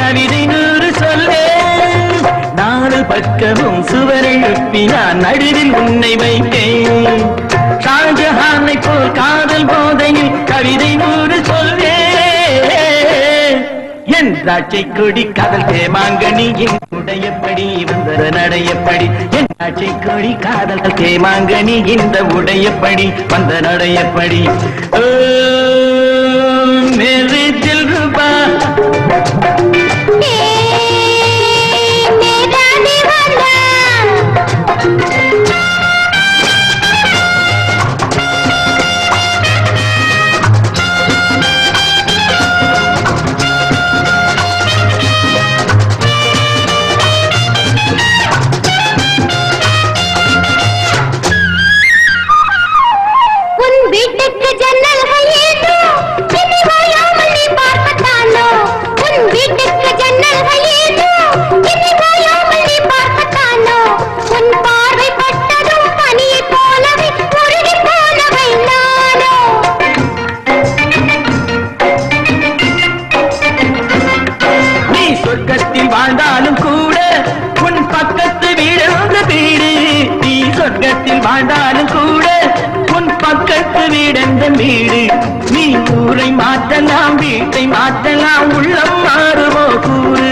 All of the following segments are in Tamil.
கவிதை நூறு சொல்லே நாலு பக்கமும் சுவரெழுப்பி நான் நடுவில் உன்னை வைத்தேன் ஷாஜஹானை போல் காதல் போதையில் கவிதை நூறு சொல்லே என் திராட்சை கொடி காதல் தேமாங்கனி என் உடையப்படி வந்த நடையப்படி என் திராட்சை கொடி காதல் தேமாங்கனி இந்த உடையப்படி வந்த நடையப்படி मेरे दिल रुबा मेरा दीवाना उन बीटेक के जनरल है ये तो வாழ்ந்தாலும் கூட உன் பக்கத்து வீடு வீடு நீ சொர்க்கத்தில் வாழ்ந்தாலும் கூட உன் பக்கத்து வீடெந்த வீடு நீ ஊரை மாற்றலாம் வீட்டை மாற்றலாம் உள்ளம் மாறுவோ கூறு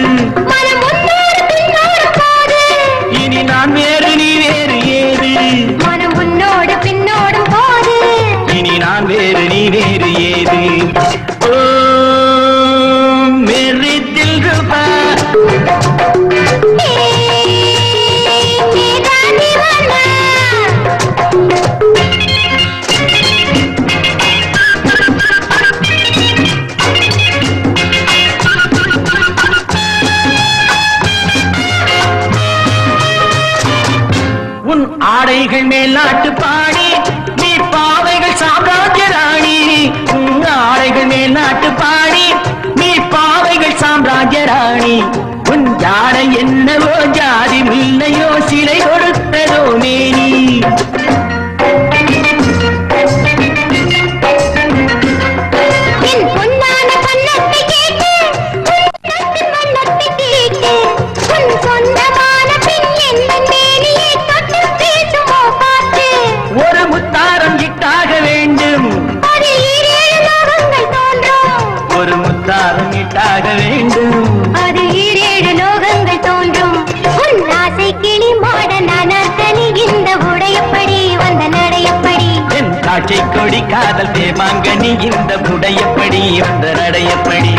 இனி நான் வேறு நீ வேறு ஏது மனம் முன்னோடு பின்னோடு போது இனி நான் வேறு நீ வேறு ஏது ஓ மேரி தில் ரூபா ஆடைகள் மேல் நாட்டு பாடி நீ பாவைகள் சாம்ராஜ்ய ராணி ஆடைகள் மேல் நாட்டு பாடி நீ பாவைகள் சாம்ராஜ்ய ராணி உன் ஜாடை என்னவோ ஜாதி முல்லையோ சிலை கொடுத்ததோ மேனி ாக வேண்டும் அது ஈரேழு லோகங்கள் தோன்றும் உன் ஆசை கிளி மாட நானார்கனி இந்த உடையப்படி வந்த நடையப்படி என் காட்சை கொடி காதல் தேமாங்கனி இந்த உடையப்படி வந்த நடையப்படி